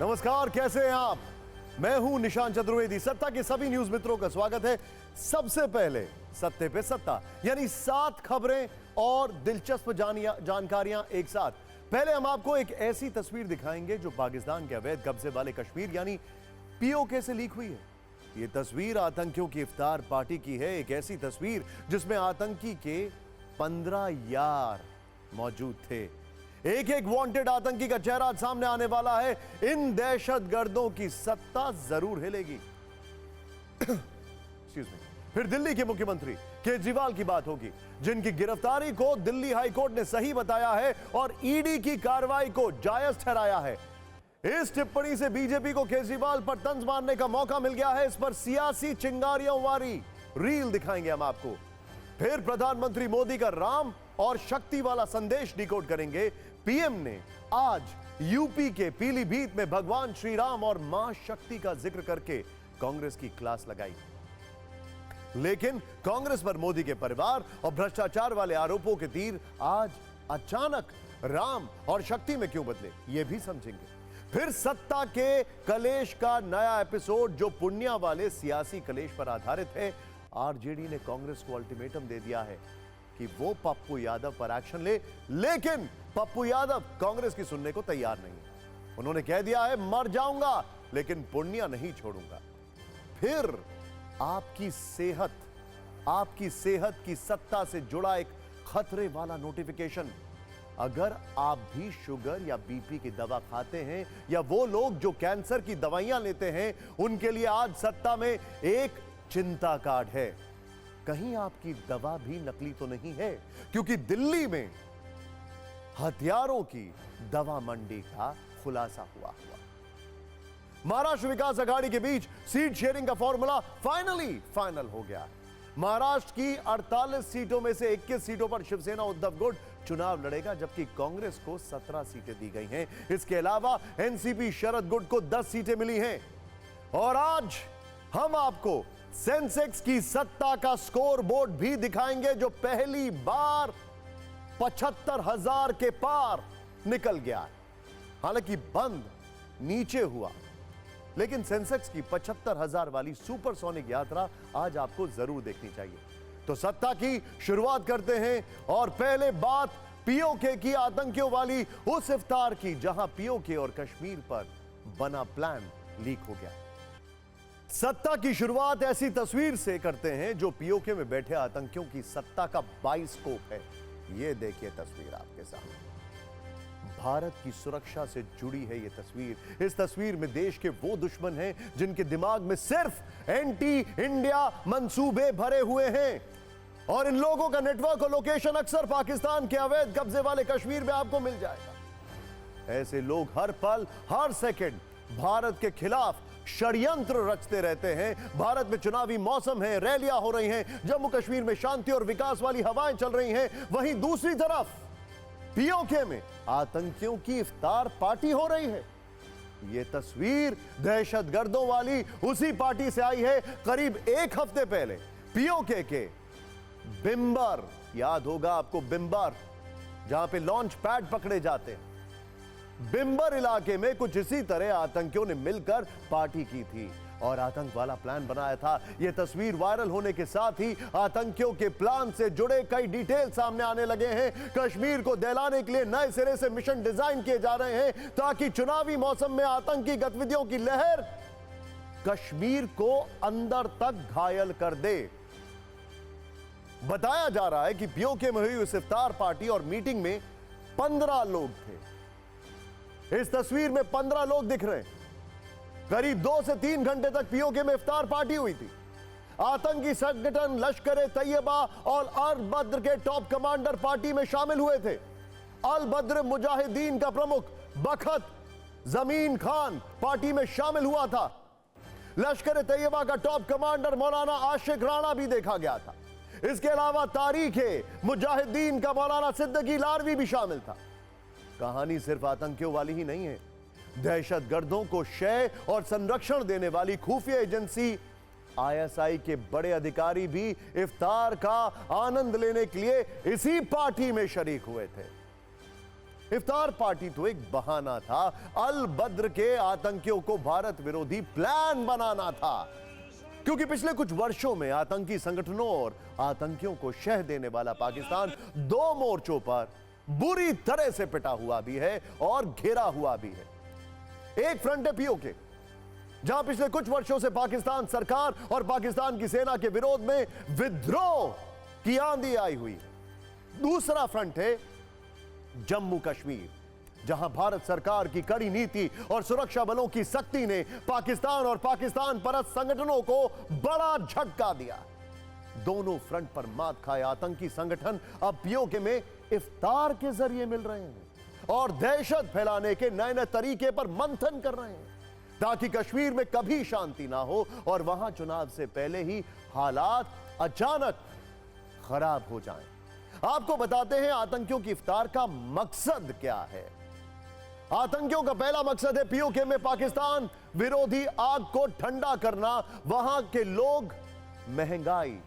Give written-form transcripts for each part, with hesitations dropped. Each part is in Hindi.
नमस्कार, कैसे हैं आप? मैं हूं निशान चतुर्वेदी। सत्ता के सभी न्यूज मित्रों का स्वागत है। सबसे पहले सत्ते पे सत्ता, यानी 7 खबरें और दिलचस्प जानकारियां एक साथ। पहले हम आपको एक ऐसी तस्वीर दिखाएंगे जो पाकिस्तान के अवैध कब्जे वाले कश्मीर यानी पीओके से लीक हुई है। यह तस्वीर आतंकियों की इफ्तार पार्टी की है। एक ऐसी तस्वीर जिसमें आतंकी के 15 यार मौजूद थे। एक एक वांटेड आतंकी का चेहरा सामने आने वाला है। इन दहशतगर्दों की सत्ता जरूर हिलेगी। फिर दिल्ली के मुख्यमंत्री केजरीवाल की बात होगी, जिनकी गिरफ्तारी को दिल्ली हाईकोर्ट ने सही बताया है और ईडी की कार्रवाई को जायज ठहराया है। इस टिप्पणी से बीजेपी को केजरीवाल पर तंज मारने का मौका मिल गया है। इस पर सियासी चिंगारियों वाली रील दिखाएंगे हम आपको। फिर प्रधानमंत्री मोदी का राम और शक्ति वाला संदेश डिकोड करेंगे। पीएम ने आज यूपी के पीलीभीत में भगवान श्री राम और मां शक्ति का जिक्र करके कांग्रेस की क्लास लगाई। लेकिन कांग्रेस पर मोदी के परिवार और भ्रष्टाचार वाले आरोपों के तीर आज अचानक राम और शक्ति में क्यों बदले, यह भी समझेंगे। फिर सत्ता के कलेश का नया एपिसोड जो पुण्या वाले सियासी कलेश पर आधारित है। आरजेडी ने कांग्रेस को अल्टीमेटम दे दिया है कि वो पप्पू यादव पर एक्शन ले, लेकिन पप्पू यादव कांग्रेस की सुनने को तैयार नहीं है। उन्होंने कह दिया है मर जाऊंगा लेकिन पुण्या नहीं छोड़ूंगा। फिर आपकी सेहत की सत्ता से जुड़ा एक खतरे वाला नोटिफिकेशन। अगर आप भी शुगर या बीपी की दवा खाते हैं या वो लोग जो कैंसर की दवाइयां लेते हैं, उनके लिए आज सत्ता में एक चिंता कार्ड है। कहीं आपकी दवा भी नकली तो नहीं है, क्योंकि दिल्ली में हथियारों की दवा मंडी का खुलासा हुआ। महाराष्ट्र विकास आघाड़ी के बीच सीट शेयरिंग का फॉर्मूला फाइनल हो गया। महाराष्ट्र की 48 सीटों में से 21 सीटों पर शिवसेना उद्धव गुट चुनाव लड़ेगा, जबकि कांग्रेस को 17 सीटें दी गई हैं। इसके अलावा एनसीपी शरद गुट को 10 सीटें मिली हैं। और आज हम आपको सेंसेक्स की सत्ता का स्कोर बोर्ड भी दिखाएंगे, जो पहली बार 75,000 के पार निकल गया है। हालांकि बंद नीचे हुआ, लेकिन सेंसेक्स की 75,000 वाली सुपरसोनिक यात्रा आज आपको जरूर देखनी चाहिए। तो सत्ता की शुरुआत करते हैं और पहले बात पीओके की, आतंकियों वाली उस इफ्तार की जहां पीओके और कश्मीर पर बना प्लान लीक हो गया। सत्ता की शुरुआत ऐसी तस्वीर से करते हैं जो पीओके में बैठे आतंकियों की सत्ता का बाइस्कोप है। यह देखिए तस्वीर आपके सामने। भारत की सुरक्षा से जुड़ी है यह तस्वीर। इस तस्वीर में देश के वो दुश्मन हैं जिनके दिमाग में सिर्फ एंटी इंडिया मंसूबे भरे हुए हैं, और इन लोगों का नेटवर्क और लोकेशन अक्सर पाकिस्तान के अवैध कब्जे वाले कश्मीर में आपको मिल जाएगा। ऐसे लोग हर पल हर सेकंड भारत के खिलाफ षड्यंत्र रचते रहते हैं। भारत में चुनावी मौसम है, रैलियां हो रही हैं, जम्मू कश्मीर में शांति और विकास वाली हवाएं चल रही हैं। वहीं दूसरी तरफ पीओके में आतंकियों की इफ्तार पार्टी हो रही है। यह तस्वीर दहशतगर्दों वाली उसी पार्टी से आई है। करीब एक हफ्ते पहले पीओके के बिम्बर, याद होगा आपको बिम्बर, जहां पे लॉन्च पैड पकड़े जाते हैं, बिम्बर इलाके में कुछ इसी तरह आतंकियों ने मिलकर पार्टी की थी और आतंक वाला प्लान बनाया था। यह तस्वीर वायरल होने के साथ ही आतंकियों के प्लान से जुड़े कई डिटेल सामने आने लगे हैं। कश्मीर को दहलाने के लिए नए सिरे से मिशन डिजाइन किए जा रहे हैं ताकि चुनावी मौसम में आतंकी गतिविधियों की लहर कश्मीर को अंदर तक घायल कर दे। बताया जा रहा है कि पीओके में हुई इस इफ्तार पार्टी और मीटिंग में 15 लोग थे। इस तस्वीर में 15 लोग दिख रहे हैं। करीब 2 से 3 घंटे तक पीओके में इफ्तार पार्टी हुई थी। आतंकी संगठन लश्कर-ए-तैयबा और अल बद्र के टॉप कमांडर पार्टी में शामिल हुए थे। अल बद्र मुजाहिदीन का प्रमुख बखत जमीन खान पार्टी में शामिल हुआ था। लश्कर-ए-तैयबा का टॉप कमांडर मौलाना आशिक राणा भी देखा गया था। इसके अलावा तारीख-ए-मुजाहिदीन का मौलाना सिद्दीकी लारवी भी शामिल था। कहानी सिर्फ आतंकियों वाली ही नहीं है। दहशतगर्दों को शय और संरक्षण देने वाली खुफिया एजेंसी आईएसआई के बड़े अधिकारी भी इफ्तार का आनंद लेने के लिए इसी पार्टी में शरीक हुए थे। इफ्तार पार्टी तो एक बहाना था, अल बद्र के आतंकियों को भारत विरोधी प्लान बनाना था। क्योंकि पिछले कुछ वर्षों में आतंकी संगठनों और आतंकियों को शह देने वाला पाकिस्तान दो मोर्चों पर बुरी तरह से पिटा हुआ भी है और घेरा हुआ भी है। एक फ्रंट है पीओके, जहां पिछले कुछ वर्षों से पाकिस्तान सरकार और पाकिस्तान की सेना के विरोध में विद्रोह की आंधी आई हुई है। दूसरा फ्रंट है जम्मू कश्मीर, जहां भारत सरकार की कड़ी नीति और सुरक्षा बलों की सख्ती ने पाकिस्तान और पाकिस्तान परस्त संगठनों को बड़ा झटका दिया। दोनों फ्रंट पर मात खाए आतंकी संगठन अब पीओके में इफ्तार के जरिए मिल रहे हैं और दहशत फैलाने के नए नए तरीके पर मंथन कर रहे हैं, ताकि कश्मीर में कभी शांति ना हो और वहां चुनाव से पहले ही हालात अचानक खराब हो जाएं। आपको बताते हैं आतंकियों की इफ्तार का मकसद क्या है। आतंकियों का पहला मकसद है पीओके में पाकिस्तान विरोधी आग को ठंडा करना। वहां के लोग महंगाई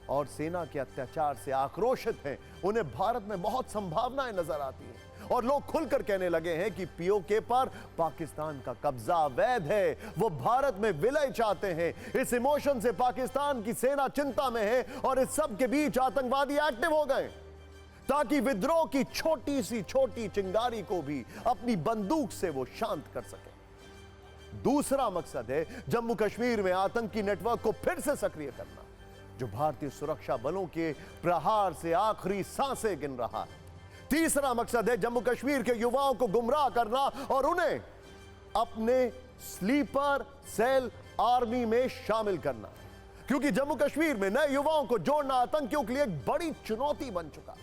और सेना के अत्याचार से आक्रोशित हैं। उन्हें भारत में बहुत संभावनाएं नजर आती हैं और लोग खुलकर कहने लगे हैं कि पीओके पर पाकिस्तान का कब्जा अवैध है। वो भारत में विलय चाहते हैं। इस इमोशन से पाकिस्तान की सेना चिंता में है और इस सब के बीच आतंकवादी एक्टिव हो गए ताकि विद्रोह की छोटी सी छोटी चिंगारी को भी अपनी बंदूक से वो शांत कर सके। दूसरा मकसद है जम्मू कश्मीर में आतंकी नेटवर्क को फिर से सक्रिय करना, जो भारतीय सुरक्षा बलों के प्रहार से आखिरी सांसें गिन रहा है। तीसरा मकसद है जम्मू कश्मीर के युवाओं को गुमराह करना और उन्हें अपने स्लीपर सेल आर्मी में शामिल करना, क्योंकि जम्मू कश्मीर में नए युवाओं को जोड़ना आतंकियों के लिए एक बड़ी चुनौती बन चुका।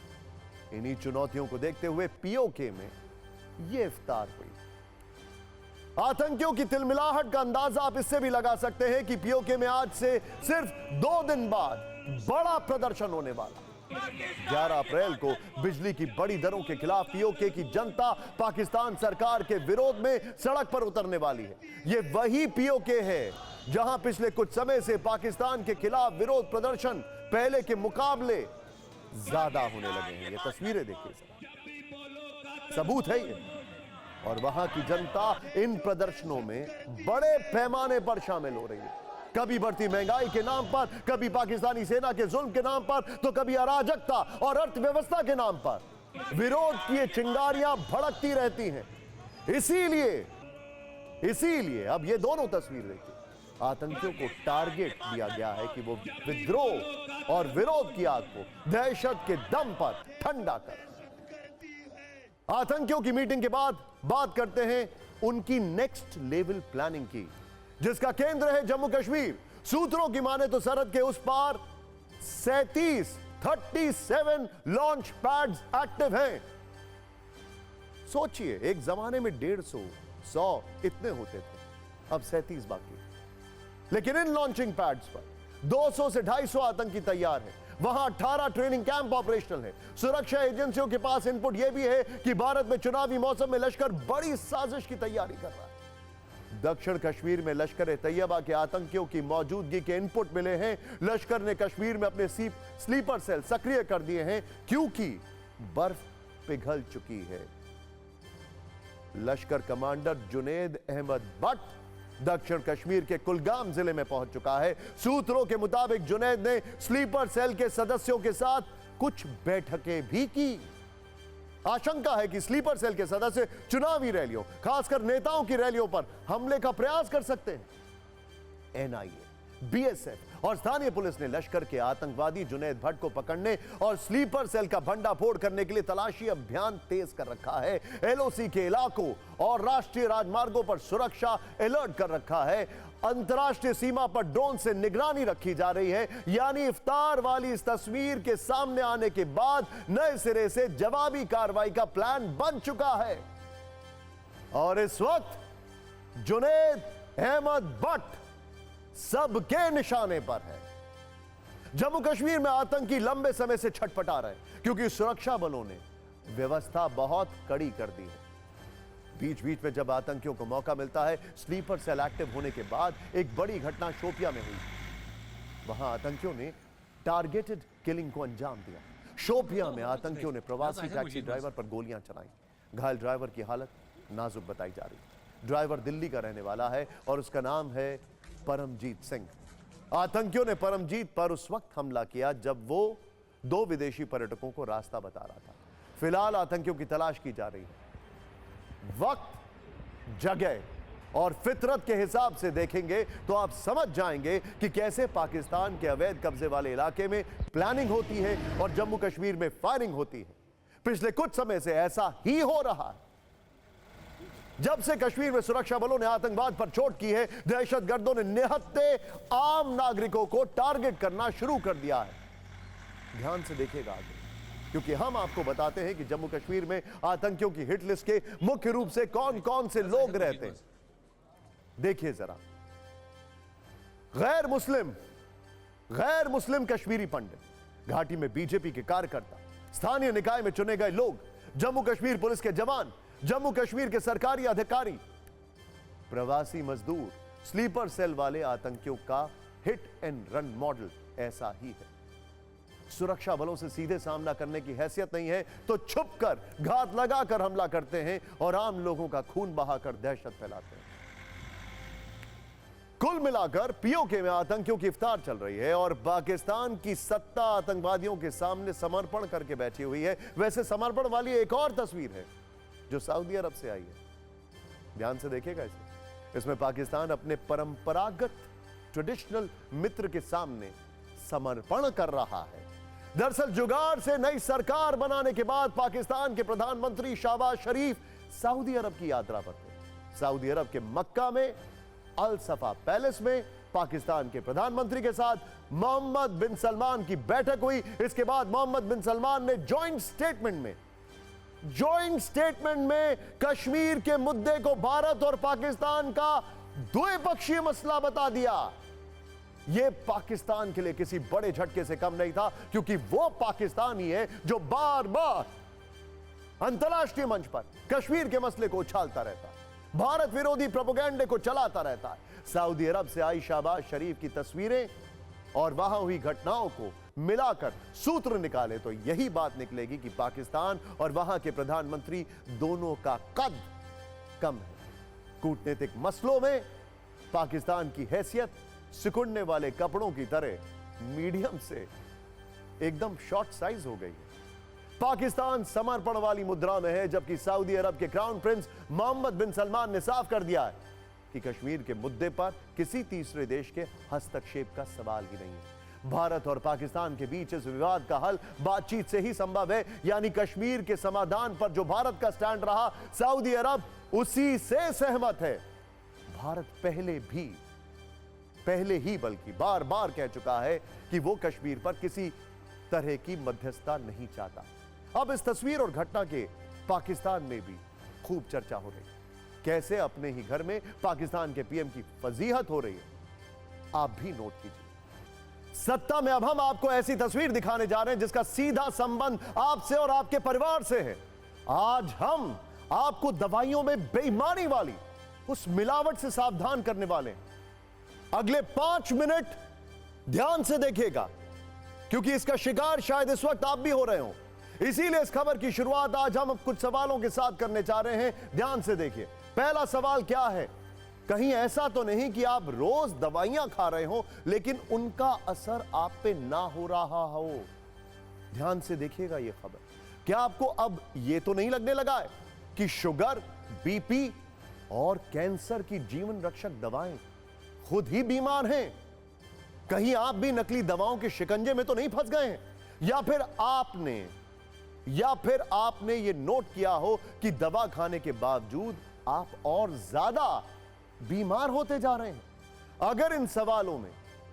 इन्हीं चुनौतियों को देखते हुए पीओके में यह इफ्तार हुई। आतंकियों की तिलमिलाहट का अंदाजा आप इससे भी लगा सकते हैं कि पीओके में आज से सिर्फ 2 दिन बाद बड़ा प्रदर्शन होने वाला। 11 अप्रैल को बिजली की बड़ी दरों के खिलाफ पीओके की जनता पाकिस्तान सरकार के विरोध में सड़क पर उतरने वाली है। यह वही पीओके है जहां पिछले कुछ समय से पाकिस्तान के खिलाफ विरोध प्रदर्शन पहले के मुकाबले ज्यादा होने लगे हैं। ये तस्वीरें देखिए, सबूत है ये। और वहां की जनता इन प्रदर्शनों में बड़े पैमाने पर शामिल हो रही है, कभी बढ़ती महंगाई के नाम पर, कभी पाकिस्तानी सेना के जुल्म के नाम पर, तो कभी अराजकता और अर्थव्यवस्था के नाम पर। विरोध की ये चिंगारियां भड़कती रहती हैं। इसीलिए अब ये दोनों तस्वीर देखिए, आतंकियों को टारगेट दिया गया है कि वो विद्रोह और विरोध की आग को दहशत के दम पर ठंडा कर। आतंकियों की मीटिंग के बाद बात करते हैं उनकी नेक्स्ट लेवल प्लानिंग की, जिसका केंद्र है जम्मू कश्मीर। सूत्रों की माने तो सरहद के उस पार 37 लॉन्च पैड्स एक्टिव हैं। सोचिए, एक जमाने में 150-100 इतने होते थे, अब 37 बाकी। लेकिन इन लॉन्चिंग पैड्स पर 200 से 250 आतंकी तैयार हैं। वहां 18 ट्रेनिंग कैंप ऑपरेशनल है। सुरक्षा एजेंसियों के पास इनपुट यह भी है कि भारत में चुनावी मौसम में लश्कर बड़ी साजिश की तैयारी कर रहा है। दक्षिण कश्मीर में लश्कर ए तैयबा के आतंकियों की मौजूदगी के इनपुट मिले हैं। लश्कर ने कश्मीर में अपने स्लीपर सेल सक्रिय कर दिए हैं क्योंकि बर्फ पिघल चुकी है। लश्कर कमांडर जुनैद अहमद भट्ट दक्षिण कश्मीर के कुलगाम जिले में पहुंच चुका है। सूत्रों के मुताबिक जुनैद ने स्लीपर सेल के सदस्यों के साथ कुछ बैठकें भी की। आशंका है कि स्लीपर सेल के सदस्य चुनावी रैलियों, खासकर नेताओं की रैलियों पर हमले का प्रयास कर सकते हैं। एनआईए, बीएसएफ और स्थानीय पुलिस ने लश्कर के आतंकवादी जुनैद भट्ट को पकड़ने और स्लीपर सेल का भंडाफोड़ करने के लिए तलाशी अभियान तेज कर रखा है। एलओसी के इलाकों और राष्ट्रीय राजमार्गों पर सुरक्षा अलर्ट कर रखा है। अंतर्राष्ट्रीय सीमा पर ड्रोन से निगरानी रखी जा रही है। यानी इफ्तार वाली इस तस्वीर के सामने आने के बाद नए सिरे से जवाबी कार्रवाई का प्लान बन चुका है। और इस वक्त जुनैद अहमद भट्ट सबके निशाने पर है। जम्मू कश्मीर में आतंकी लंबे समय से छटपटा रहे क्योंकि सुरक्षा बलों ने व्यवस्था बहुत कड़ी कर दी है। बीच बीच में जब आतंकियों को मौका मिलता है, स्लीपर सेल एक्टिव होने के बाद एक बड़ी घटना शोपियां में हुई। वहां आतंकियों ने टारगेटेड किलिंग को अंजाम दिया। शोपियां में आतंकियों ने प्रवासी टैक्सी ड्राइवर पर गोलियां चलाई। घायल ड्राइवर की हालत नाजुक बताई जा रही है। ड्राइवर दिल्ली का रहने वाला है और उसका नाम है परमजीत सिंह। आतंकियों ने परमजीत पर उस वक्त हमला किया जब वो 2 विदेशी पर्यटकों को रास्ता बता रहा था। फिलहाल आतंकियों की तलाश की जा रही है। वक्त, जगह और फितरत के हिसाब से देखेंगे तो आप समझ जाएंगे कि कैसे पाकिस्तान के अवैध कब्जे वाले इलाके में प्लानिंग होती है और जम्मू कश्मीर में फायरिंग होती है। पिछले कुछ समय से ऐसा ही हो रहा है। जब से कश्मीर में सुरक्षा बलों ने आतंकवाद पर चोट की है, दहशतगर्दों ने निहत्थे आम नागरिकों को टारगेट करना शुरू कर दिया है। ध्यान से देखिएगा आगे, क्योंकि हम आपको बताते हैं कि जम्मू कश्मीर में आतंकियों की हिट लिस्ट के मुख्य रूप से कौन कौन से लोग रहते हैं। देखिए जरा, गैर मुस्लिम कश्मीरी पंडित, घाटी में बीजेपी के कार्यकर्ता, स्थानीय निकाय में चुने गए लोग, जम्मू कश्मीर पुलिस के जवान, जम्मू कश्मीर के सरकारी अधिकारी, प्रवासी मजदूर, स्लीपर सेल वाले आतंकियों का हिट एंड रन मॉडल ऐसा ही है। सुरक्षा बलों से सीधे सामना करने की हैसियत नहीं है तो छुपकर, घात लगाकर हमला करते हैं और आम लोगों का खून बहाकर दहशत फैलाते हैं। कुल मिलाकर पीओके में आतंकियों की इफ्तार चल रही है और पाकिस्तान की सत्ता आतंकवादियों के सामने समर्पण करके बैठी हुई है। वैसे समर्पण वाली एक और तस्वीर है जो सऊदी अरब से आई है। ध्यान से देखिएगा इसे। इसमें पाकिस्तान अपने परंपरागत ट्रेडिशनल मित्र के सामने समर्पण कर रहा है। दरअसल जुगाड़ से नई सरकार बनाने के बाद पाकिस्तान के प्रधानमंत्री शहबाज शरीफ सऊदी अरब की यात्रा पर थे। सऊदी अरब के मक्का में अल सफा पैलेस में पाकिस्तान के प्रधानमंत्री के साथ मोहम्मद बिन सलमान की बैठक हुई। इसके बाद मोहम्मद बिन सलमान ने जॉइंट स्टेटमेंट में कश्मीर के मुद्दे को भारत और पाकिस्तान का द्विपक्षीय मसला बता दिया। यह पाकिस्तान के लिए किसी बड़े झटके से कम नहीं था, क्योंकि वो पाकिस्तान ही है जो बार बार अंतर्राष्ट्रीय मंच पर कश्मीर के मसले को उछालता रहता है, भारत विरोधी प्रोपेगेंडे को चलाता रहता है। सऊदी अरब से आई शहबाज शरीफ की तस्वीरें और वहां हुई घटनाओं को मिलाकर सूत्र निकाले तो यही बात निकलेगी कि पाकिस्तान और वहां के प्रधानमंत्री दोनों का कद कम है। कूटनीतिक मसलों में पाकिस्तान की हैसियत सिकुड़ने वाले कपड़ों की तरह मीडियम से एकदम शॉर्ट साइज हो गई है। पाकिस्तान समर्पण वाली मुद्रा में है, जबकि सऊदी अरब के क्राउन प्रिंस मोहम्मद बिन सलमान ने साफ कर दिया है कि कश्मीर के मुद्दे पर किसी तीसरे देश के हस्तक्षेप का सवाल ही नहीं है। भारत और पाकिस्तान के बीच इस विवाद का हल बातचीत से ही संभव है, यानी कश्मीर के समाधान पर जो भारत का स्टैंड रहा, सऊदी अरब उसी से सहमत है। भारत पहले ही बल्कि बार बार कह चुका है कि वो कश्मीर पर किसी तरह की मध्यस्थता नहीं चाहता। अब इस तस्वीर और घटना के पाकिस्तान में भी खूब चर्चा हो रही है। कैसे अपने ही घर में पाकिस्तान के पीएम की फजीहत हो रही है, आप भी नोट कीजिए। सत्ता में अब हम आपको ऐसी तस्वीर दिखाने जा रहे हैं जिसका सीधा संबंध आपसे और आपके परिवार से है। आज हम आपको दवाइयों में बेईमानी वाली उस मिलावट से सावधान करने वाले हैं। अगले 5 मिनट ध्यान से देखिएगा, क्योंकि इसका शिकार शायद इस वक्त आप भी हो रहे हो। इसीलिए इस खबर की शुरुआत आज हम कुछ सवालों के साथ करने जा रहे हैं। ध्यान से देखिए। पहला सवाल क्या है? कहीं ऐसा तो नहीं कि आप रोज दवाइयां खा रहे हो लेकिन उनका असर आप पे ना हो रहा हो? ध्यान से देखिएगा यह खबर। क्या आपको अब यह तो नहीं लगने लगा है कि शुगर, बीपी और कैंसर की जीवन रक्षक दवाएं खुद ही बीमार हैं? कहीं आप भी नकली दवाओं के शिकंजे में तो नहीं फंस गए हैं? या फिर आपने यह नोट किया हो कि दवा खाने के बावजूद आप और ज्यादा बीमार होते जा रहे हैं? अगर इन सवालों में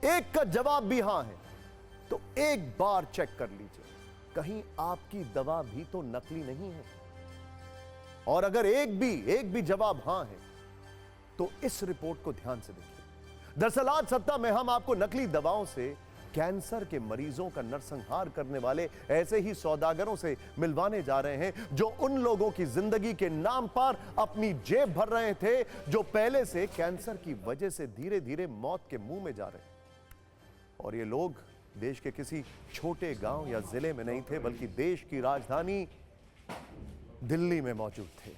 एक का जवाब भी हां है तो एक बार चेक कर लीजिए, कहीं आपकी दवा भी तो नकली नहीं है। और अगर एक भी जवाब हां है तो इस रिपोर्ट को ध्यान से देखिए। दरअसल आज सत्ता में हम आपको नकली दवाओं से कैंसर के मरीजों का नरसंहार करने वाले ऐसे ही सौदागरों से मिलवाने जा रहे हैं जो उन लोगों की जिंदगी के नाम पर अपनी जेब भर रहे थे, जो पहले से कैंसर की वजह से धीरे धीरे मौत के मुंह में जा रहे हैं। और ये लोग देश के किसी छोटे गांव या जिले में नहीं थे, बल्कि देश की राजधानी दिल्ली में मौजूद थे।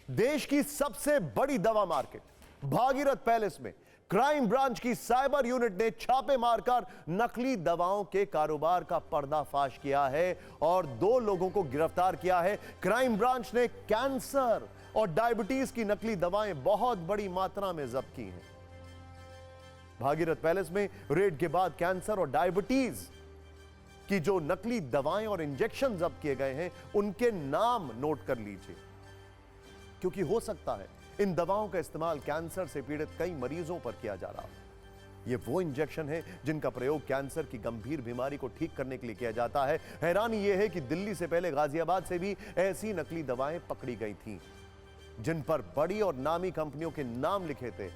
देश की सबसे बड़ी दवा मार्केट भागीरथ पैलेस में क्राइम ब्रांच की साइबर यूनिट ने छापे मारकर नकली दवाओं के कारोबार का पर्दाफाश किया है और 2 लोगों को गिरफ्तार किया है। क्राइम ब्रांच ने कैंसर और डायबिटीज की नकली दवाएं बहुत बड़ी मात्रा में जब्त की हैं। भागीरथ पैलेस में रेड के बाद कैंसर और डायबिटीज की जो नकली दवाएं और इंजेक्शन जब्त किए गए हैं उनके नाम नोट कर लीजिए, क्योंकि हो सकता है इन दवाओं का इस्तेमाल कैंसर से पीड़ित कई मरीजों पर किया जा रहा है। ये वो इंजेक्शन है जिनका प्रयोग कैंसर की गंभीर बीमारी को ठीक करने के लिए किया जाता है। हैरानी यह है कि दिल्ली से पहले गाजियाबाद से भी ऐसी नकली दवाएं पकड़ी गई थीं, जिन पर बड़ी और नामी कंपनियों के नाम लिखे थे।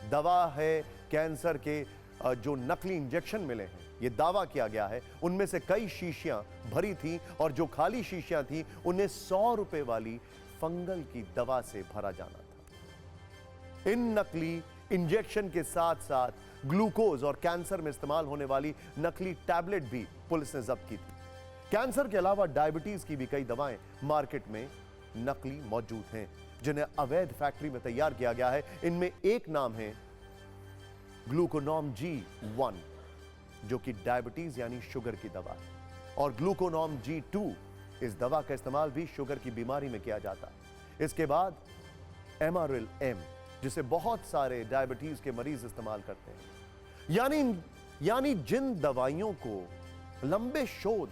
दवा है कैंसर के जो नकली इंजेक्शन मिले हैं, यह दावा किया गया है उनमें से कई शीशियां भरी थी और जो खाली शीशियां थी उन्हें 100 रुपए वाली फंगल की दवा से भरा जाना था। इन नकली इंजेक्शन के साथ साथ ग्लूकोज और कैंसर में इस्तेमाल होने वाली नकली टैबलेट भी पुलिस ने जब्त की थी। कैंसर के अलावा डायबिटीज की भी कई दवाएं मार्केट में नकली मौजूद हैं, जिन्हें अवैध फैक्ट्री में तैयार किया गया है। इनमें एक नाम है ग्लूकोनॉम G1, जो कि डायबिटीज यानी शुगर की दवा है, और ग्लूकोनॉम G2, इस दवा का इस्तेमाल भी शुगर की बीमारी में किया जाता है। इसके बाद एमारिल M, जिसे बहुत सारे डायबिटीज के मरीज इस्तेमाल करते हैं। यानी जिन दवाइयों को लंबे शोध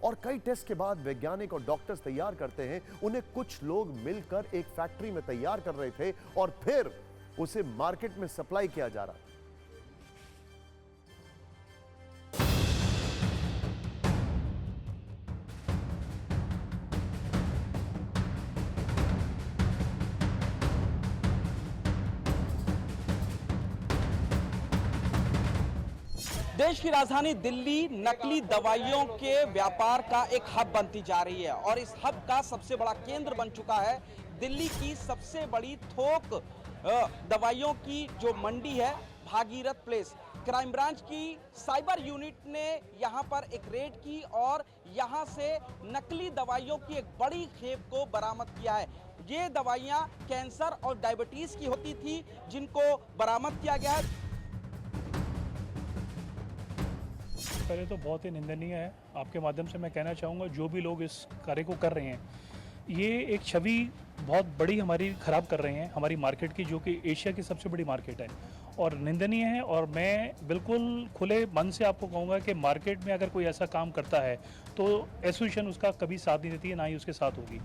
और कई टेस्ट के बाद वैज्ञानिक और डॉक्टर्स तैयार करते हैं, उन्हें कुछ लोग मिलकर एक फैक्ट्री में तैयार कर रहे थे और फिर उसे मार्केट में सप्लाई किया जा रहा था। देश की राजधानी दिल्ली नकली दवाइयों के व्यापार का एक हब बनती जा रही है और इस हब का सबसे बड़ा केंद्र बन चुका है दिल्ली की सबसे बड़ी थोक दवाइयों की जो मंडी है भागीरथ प्लेस। क्राइम ब्रांच की साइबर यूनिट ने यहां पर एक रेड की और यहां से नकली दवाइयों की एक बड़ी खेप को बरामद किया है। ये दवाइयां कैंसर और डायबिटीज की होती थी, जिनको बरामद किया गया है। पहले तो बहुत ही निंदनीय है। आपके माध्यम से मैं कहना चाहूँगा, जो भी लोग इस कार्य को कर रहे हैं, ये एक छवि बहुत बड़ी हमारी ख़राब कर रहे हैं हमारी मार्केट की, जो कि एशिया की सबसे बड़ी मार्केट है और निंदनीय है। और मैं बिल्कुल खुले मन से आपको कहूँगा कि मार्केट में अगर कोई ऐसा काम करता है तो एसोसिएशन उसका कभी साथ नहीं देती है, ना ही उसके साथ होगी।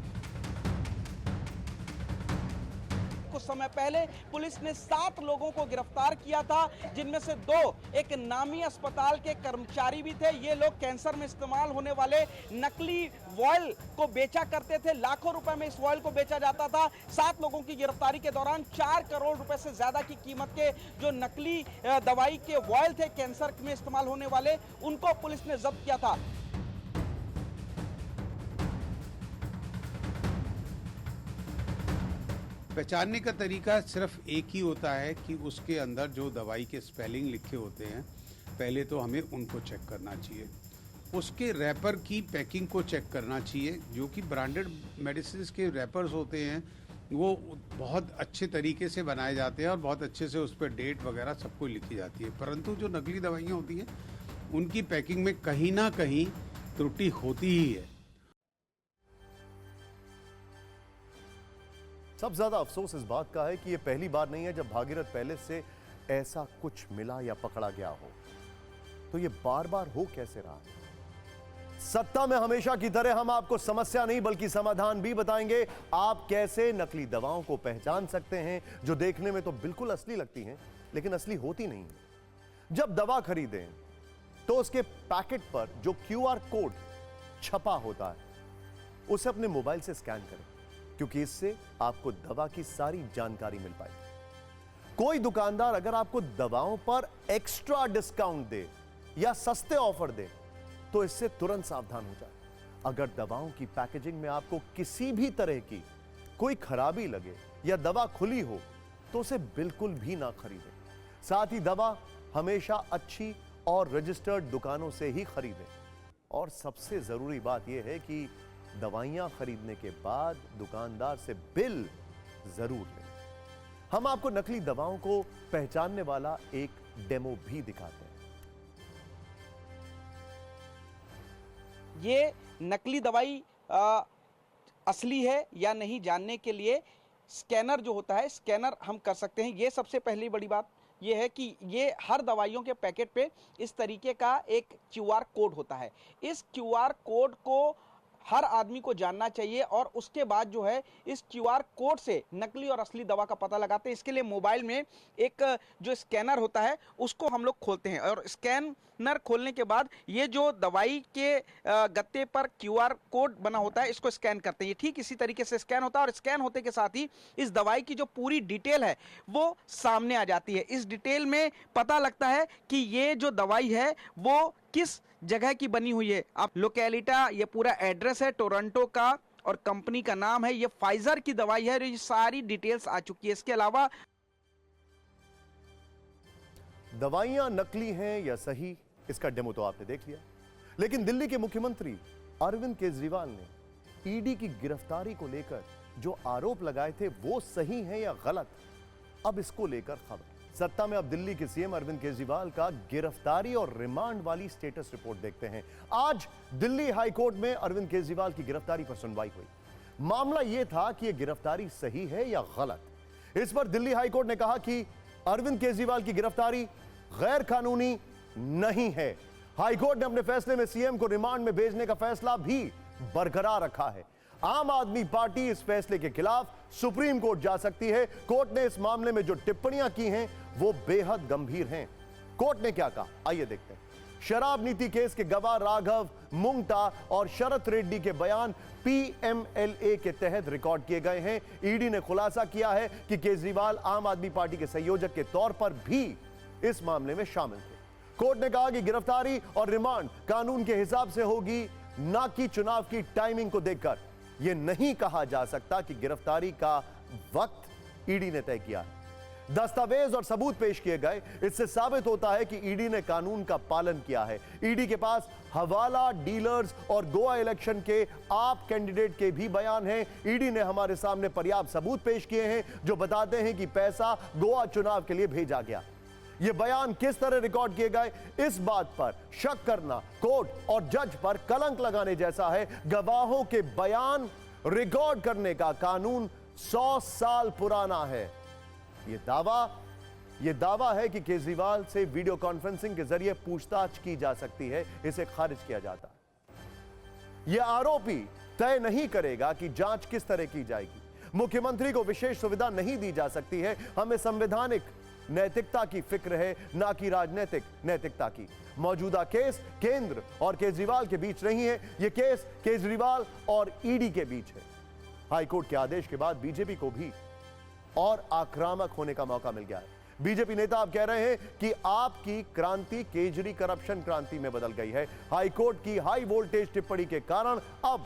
कुछ समय पहले पुलिस ने 7 लोगों को गिरफ्तार किया था, जिनमें से 2 एक नामी अस्पताल के कर्मचारी भी थे। ये लोग कैंसर में इस्तेमाल होने वाले नकली वॉयल को बेचा करते थे। लाखों रुपए में इस वॉयल को बेचा जाता था। 7 लोगों की गिरफ्तारी के दौरान 4 करोड़ रुपए से ज्यादा की कीमत के जो नकली दवाई के वॉयल थे कैंसर में इस्तेमाल होने वाले, उनको पुलिस ने जब्त किया था। पहचानने का तरीका सिर्फ एक ही होता है कि उसके अंदर जो दवाई के स्पेलिंग लिखे होते हैं, पहले तो हमें उनको चेक करना चाहिए। उसके रैपर की पैकिंग को चेक करना चाहिए। जो कि ब्रांडेड मेडिसिन के रैपर्स होते हैं वो बहुत अच्छे तरीके से बनाए जाते हैं और बहुत अच्छे से उस पर डेट वगैरह सब कुछ लिखी जाती है, परंतु जो नकली दवाइयाँ होती हैं उनकी पैकिंग में कहीं ना कहीं त्रुटि होती ही है। सबसे ज्यादा अफसोस इस बात का है कि यह पहली बार नहीं है जब भागीरथ पैलेस से ऐसा कुछ मिला या पकड़ा गया हो। तो यह बार बार हो कैसे रहा? सत्ता में हमेशा की तरह हम आपको समस्या नहीं बल्कि समाधान भी बताएंगे। आप कैसे नकली दवाओं को पहचान सकते हैं जो देखने में तो बिल्कुल असली लगती हैं लेकिन असली होती नहीं है। जब दवा खरीदें तो उसके पैकेट पर जो QR कोड छपा होता है उसे अपने मोबाइल से स्कैन करें, क्योंकि इससे आपको दवा की सारी जानकारी मिल पाएगी। कोई दुकानदार अगर आपको दवाओं पर एक्स्ट्रा डिस्काउंट दे या सस्ते ऑफर दे तो इससे तुरंत सावधान हो जाए। अगर दवाओं की पैकेजिंग में आपको किसी भी तरह की कोई खराबी लगे या दवा खुली हो तो उसे बिल्कुल भी ना खरीदें। साथ ही दवा हमेशा अच्छी और रजिस्टर्ड दुकानों से ही खरीदें। और सबसे जरूरी बात यह है कि दवाइयां खरीदने के बाद दुकानदार से बिल जरूर लें। हम आपको नकली दवाओं को पहचानने वाला एक डेमो भी दिखाते हैं। ये नकली दवाई असली है या नहीं जानने के लिए स्कैनर जो होता है, स्कैनर हम कर सकते हैं। ये सबसे पहली बड़ी बात ये है कि ये हर दवाइयों के पैकेट पे इस तरीके का एक QR कोड होता है। इस QR कोड को हर आदमी को जानना चाहिए और उसके बाद जो है इस QR कोड से नकली और असली दवा का पता लगाते हैं। इसके लिए मोबाइल में एक जो स्कैनर होता है उसको हम लोग खोलते हैं और स्कैनर खोलने के बाद ये जो दवाई के गत्ते पर QR कोड बना होता है इसको स्कैन करते हैं। ये ठीक इसी तरीके से स्कैन होता है और स्कैन होते के साथ ही इस दवाई की जो पूरी डिटेल है वो सामने आ जाती है। इस डिटेल में पता लगता है कि ये जो दवाई है वो किस जगह की बनी हुई है। आप लोकेलिटा, ये पूरा एड्रेस है टोरंटो का और कंपनी का नाम है, ये फाइजर की दवाई है। ये सारी डिटेल्स आ चुकी है। इसके अलावा दवाइयां नकली हैं या सही, इसका डेमो तो आपने देख लिया, लेकिन दिल्ली के मुख्यमंत्री अरविंद केजरीवाल ने ईडी की गिरफ्तारी को लेकर जो आरोप लगाए थे वो सही हैं या गलत, अब इसको लेकर खबर। सत्ता में अब दिल्ली के सीएम अरविंद केजरीवाल का गिरफ्तारी और रिमांड वाली स्टेटस रिपोर्ट देखते हैं। आज दिल्ली हाई कोर्ट में अरविंद केजरीवाल की गिरफ्तारी पर सुनवाई हुई। मामला यह था कि यह गिरफ्तारी सही है या गलत। इस पर दिल्ली हाई कोर्ट ने कहा कि अरविंद केजरीवाल की गिरफ्तारी गैर कानूनी नहीं है। हाई कोर्ट ने अपने फैसले में सीएम को रिमांड में भेजने का फैसला भी बरकरार रखा है। आम आदमी पार्टी इस फैसले के खिलाफ सुप्रीम कोर्ट जा सकती है। कोर्ट ने इस मामले में जो टिप्पणियां की हैं वो बेहद गंभीर हैं। कोर्ट ने क्या कहा, आइए देखते हैं। शराब नीति केस के गवाह राघव मुंगटा और शरत रेड्डी के बयान PMLA के तहत रिकॉर्ड किए गए हैं। ईडी ने खुलासा किया है कि केजरीवाल आम आदमी पार्टी के संयोजक के तौर पर भी इस मामले में शामिल थे। कोर्ट ने कहा कि गिरफ्तारी और रिमांड कानून के हिसाब से होगी, ना कि चुनाव की टाइमिंग को देखकर। यह नहीं कहा जा सकता कि गिरफ्तारी का वक्त ईडी ने तय किया है। दस्तावेज और सबूत पेश किए गए, इससे साबित होता है कि ईडी ने कानून का पालन किया है। ईडी के पास हवाला डीलर्स और गोवा इलेक्शन के आप कैंडिडेट के भी बयान हैं। ईडी ने हमारे सामने पर्याप्त सबूत पेश किए हैं जो बताते हैं कि पैसा गोवा चुनाव के लिए भेजा गया। ये बयान किस तरह रिकॉर्ड किए गए, इस बात पर शक करना कोर्ट और जज पर कलंक लगाने जैसा है। गवाहों के बयान रिकॉर्ड करने का कानून 100 साल पुराना है। यह दावा है कि केजरीवाल से वीडियो कॉन्फ्रेंसिंग के जरिए पूछताछ की जा सकती है, इसे खारिज किया जाता है। यह आरोपी तय नहीं करेगा कि जांच किस तरह की जाएगी। मुख्यमंत्री को विशेष सुविधा नहीं दी जा सकती है। हमें संवैधानिक नैतिकता की फिक्र है, ना कि राजनीतिक नैतिकता की। मौजूदा केस केंद्र और केजरीवाल के बीच नहीं है, यह केस केजरीवाल और ईडी के बीच है। हाईकोर्ट के आदेश के बाद बीजेपी को भी और आक्रामक होने का मौका मिल गया है। बीजेपी नेता अब कह रहे हैं कि आपकी क्रांति केजरी करप्शन क्रांति में बदल गई है। हाईकोर्ट की हाई वोल्टेज टिप्पणी के कारण अब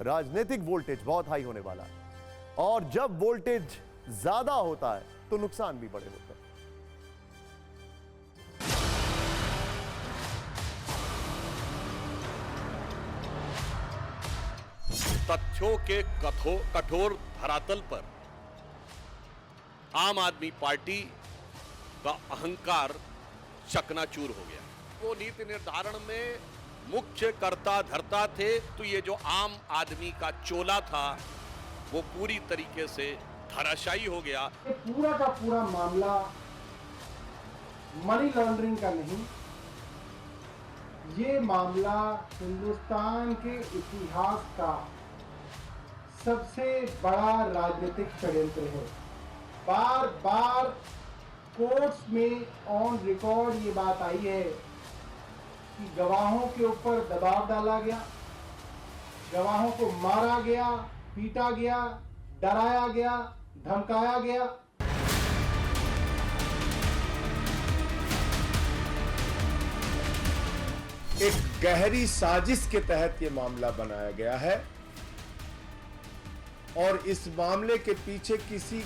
राजनीतिक वोल्टेज बहुत हाई होने वाला है और जब वोल्टेज ज्यादा होता है तो नुकसान भी बड़े होते हैं। तथ्यों के कठोर धरातल पर आम आदमी पार्टी का अहंकार चकनाचूर हो गया। वो नीति निर्धारण में मुख्य कर्ता धर्ता थे, तो ये जो आम आदमी का चोला था वो पूरी तरीके से धराशायी हो गया। पूरा का पूरा मामला मनी लॉन्ड्रिंग का नहीं, ये मामला हिंदुस्तान के इतिहास का सबसे बड़ा राजनीतिक षड्यंत्र है। बार बार कोर्ट्स में ऑन रिकॉर्ड ये बात आई है कि गवाहों के ऊपर दबाव डाला गया, गवाहों को मारा गया, पीटा गया, डराया गया, धमकाया गया। एक गहरी साजिश के तहत यह मामला बनाया गया है और इस मामले के पीछे किसी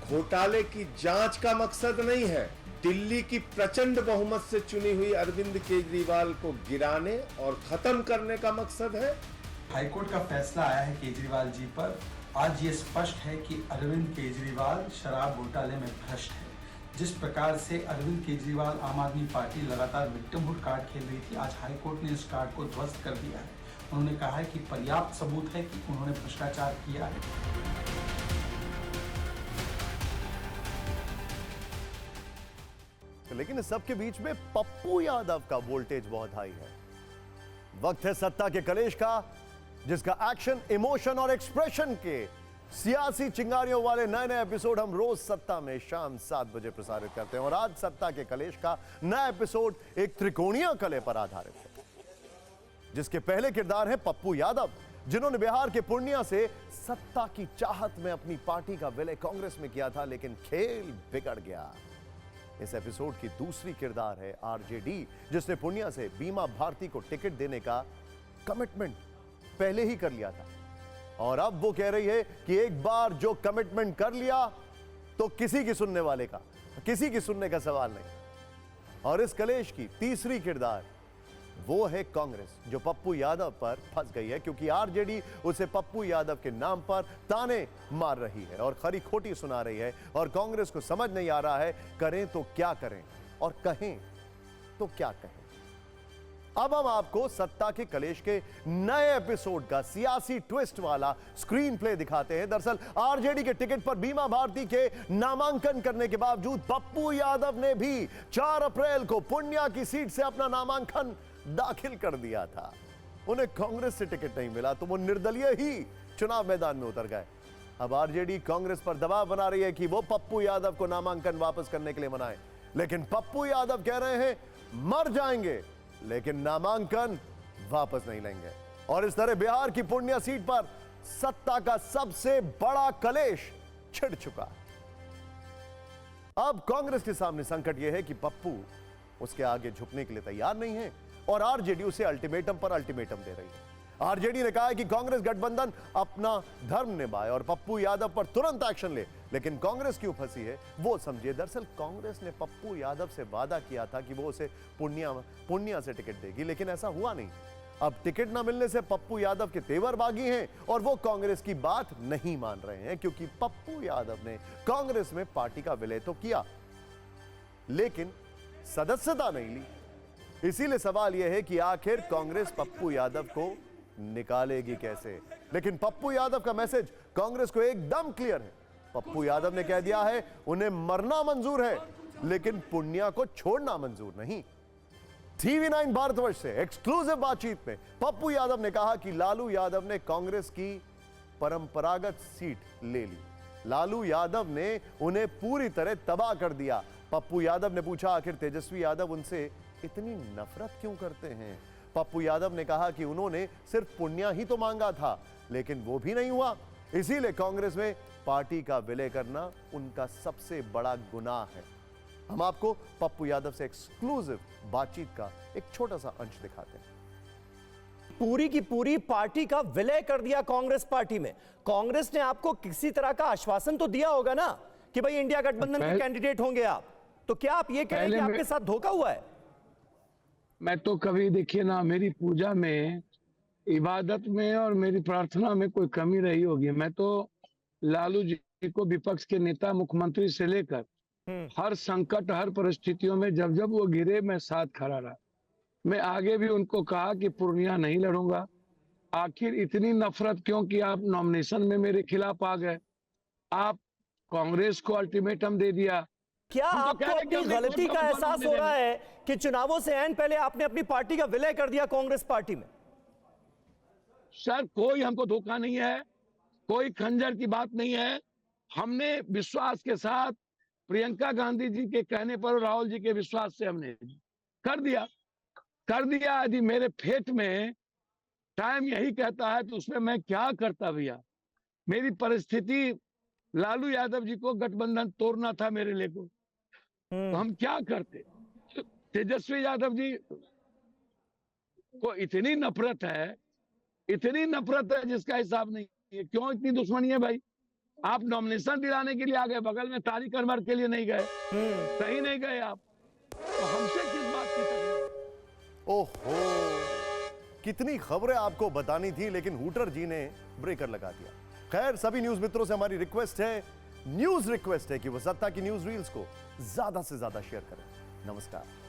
घोटाले की जांच का मकसद नहीं है। दिल्ली की प्रचंड बहुमत से चुनी हुई अरविंद केजरीवाल को गिराने और खत्म करने का मकसद है हाईकोर्ट का फैसला आया है केजरीवाल जी पर। आज ये स्पष्ट है कि अरविंद केजरीवाल शराब घोटाले में भ्रष्ट है। जिस प्रकार से अरविंद केजरीवाल आम आदमी पार्टी लगातार विक्टिमहुड कार्ड खेल रही थी, आज हाईकोर्ट ने इस कार्ड को ध्वस्त कर दिया है। उन्होंने कहा है कि पर्याप्त सबूत है कि उन्होंने भ्रष्टाचार किया है। लेकिन इस सब के बीच में पप्पू यादव का वोल्टेज बहुत हाई है। वक्त है सत्ता के कलेश का, जिसका एक्शन, इमोशन और एक्सप्रेशन के सियासी चिंगारियों वाले नए नए एपिसोड हम रोज सत्ता में शाम 7 बजे प्रसारित करते हैं। और आज सत्ता के कलेश का नया एपिसोड एक त्रिकोणीय कले पर आधारित है, जिसके पहले किरदार है पप्पू यादव, जिन्होंने बिहार के पूर्णिया से सत्ता की चाहत में अपनी पार्टी का विलय कांग्रेस में किया था, लेकिन खेल बिगड़ गया। इस एपिसोड की दूसरी किरदार है आरजेडी, जिसने पूर्णिया से बीमा भारती को टिकट देने का कमिटमेंट पहले ही कर लिया था, और अब वो कह रही है कि एक बार जो कमिटमेंट कर लिया तो किसी की सुनने वाले का, किसी की सुनने का सवाल नहीं। और इस कलेश की तीसरी किरदार वो है कांग्रेस, जो पप्पू यादव पर फंस गई है, क्योंकि आरजेडी उसे पप्पू यादव के नाम पर ताने मार रही है और खरी खोटी सुना रही है, और कांग्रेस को समझ नहीं आ रहा है करें तो क्या करें और कहें तो क्या कहें। अब हम आपको सत्ता के कलेश के नए एपिसोड का सियासी ट्विस्ट वाला स्क्रीन प्ले दिखाते हैं। दरअसल आरजेडी के टिकट पर बीमा भारती के नामांकन करने के बावजूद पप्पू यादव ने भी 4 अप्रैल को पूर्णिया की सीट से अपना नामांकन दाखिल कर दिया था। उन्हें कांग्रेस से टिकट नहीं मिला तो वो निर्दलीय ही चुनाव मैदान में उतर गए। अब आरजेडी कांग्रेस पर दबाव बना रही है कि वो पप्पू यादव को नामांकन वापस करने के लिए मनाए, लेकिन पप्पू यादव कह रहे हैं मर जाएंगे लेकिन नामांकन वापस नहीं लेंगे। और इस तरह बिहार की पूर्णिया सीट पर सत्ता का सबसे बड़ा कलेश छिड़ चुका है। अब कांग्रेस के सामने संकट यह है कि पप्पू उसके आगे झुकने के लिए तैयार नहीं है, और आरजेडी उसे अल्टीमेटम पर अल्टीमेटम दे रही है। आरजेडी ने कहा है कि कांग्रेस गठबंधन अपना धर्म निभाए और पप्पू यादव पर तुरंत एक्शन ले, लेकिन कांग्रेस क्यों फंसी है वो समझिए। दरअसल कांग्रेस ने पप्पू यादव से वादा किया था कि वो उसे पूर्णिया से टिकट देगी, लेकिन ऐसा हुआ नहीं। अब टिकट न मिलने से पप्पू यादव के तेवर बागी हैं और वो कांग्रेस की बात नहीं मान रहे हैं, क्योंकि पप्पू यादव ने कांग्रेस में पार्टी का विलय तो किया लेकिन सदस्यता नहीं ली। इसीलिए सवाल यह है कि आखिर कांग्रेस पप्पू यादव को निकालेगी कैसे। लेकिन पप्पू यादव का मैसेज कांग्रेस को एकदम क्लियर है। पप्पू यादव ने कह दिया है उन्हें मरना मंजूर है लेकिन पूर्णिया को छोड़ना मंजूर नहीं। TV9 भारतवर्ष से एक्सक्लूसिव बातचीत में पप्पू यादव ने कहा कि लालू यादव ने कांग्रेस की परंपरागत सीट ले ली। लालू यादव ने उन्हें पूरी तरह तबाह कर दिया। पप्पू यादव ने पूछा आखिर तेजस्वी यादव उनसे इतनी नफरत क्यों करते हैं। पप्पू यादव ने कहा कि उन्होंने सिर्फ पूर्णिया ही तो मांगा था, लेकिन वो भी नहीं हुआ, इसीलिए कांग्रेस में पार्टी का विलय करना उनका सबसे बड़ा गुनाह है। हम आपको पप्पू यादव से एक्सक्लूसिव बातचीत का एक छोटा सा अंश दिखाते हैं। पूरी की पूरी पार्टी का विलय कर दिया कांग्रेस पार्टी में। कांग्रेस ने आपको किसी तरह का आश्वासन तो दिया होगा ना कि भाई इंडिया गठबंधन के कैंडिडेट होंगे आप, तो क्या आप ये कह रहे हैं कि आपके साथ धोखा हुआ है? मैं तो कभी देखिए ना, मेरी पूजा में, इबादत में और मेरी प्रार्थना में कोई कमी रही होगी। मैं तो लालू जी को विपक्ष के नेता, मुख्यमंत्री से लेकर हर संकट, हर परिस्थितियों में जब जब वो गिरे मैं साथ खड़ा रहा। मैं आगे भी उनको कहा कि पूर्णिया नहीं लड़ूंगा। आखिर इतनी नफरत क्यों कि आप नॉमिनेशन में मेरे खिलाफ आ गए, आप कांग्रेस को अल्टीमेटम दे दिया। क्या आपको अपनी गलती का एहसास हो रहा है कि चुनावों से ऐन पहले आपने अपनी पार्टी का विलय कर दिया कांग्रेस पार्टी में? सर कोई हमको धोखा नहीं है, कोई खंजर की बात नहीं है। हमने विश्वास के साथ प्रियंका गांधी जी के कहने पर, राहुल जी के विश्वास से हमने कर दिया। यदि मेरे फेट में टाइम यही कहता है तो उसमें मैं क्या करता भैया। मेरी परिस्थिति लालू यादव जी को गठबंधन तोड़ना था मेरे लिए को, तो हम क्या करते। तेजस्वी यादव जी को इतनी नफरत है जिसका हिसाब नहीं है। क्यों इतनी दुश्मनी है भाई? आप नॉमिनेशन दिलाने के लिए आ गए, बगल में तारीख अनवर के लिए नहीं गए, कहीं नहीं गए आप, तो हमसे किस बात की तकलीफ? ओहो, कितनी खबरें आपको बतानी थी, लेकिन हूटर जी ने ब्रेकर लगा दिया। खैर, सभी न्यूज मित्रों से हमारी रिक्वेस्ट है कि वो सत्ता की न्यूज रील्स को ज्यादा से ज्यादा शेयर करें। नमस्कार।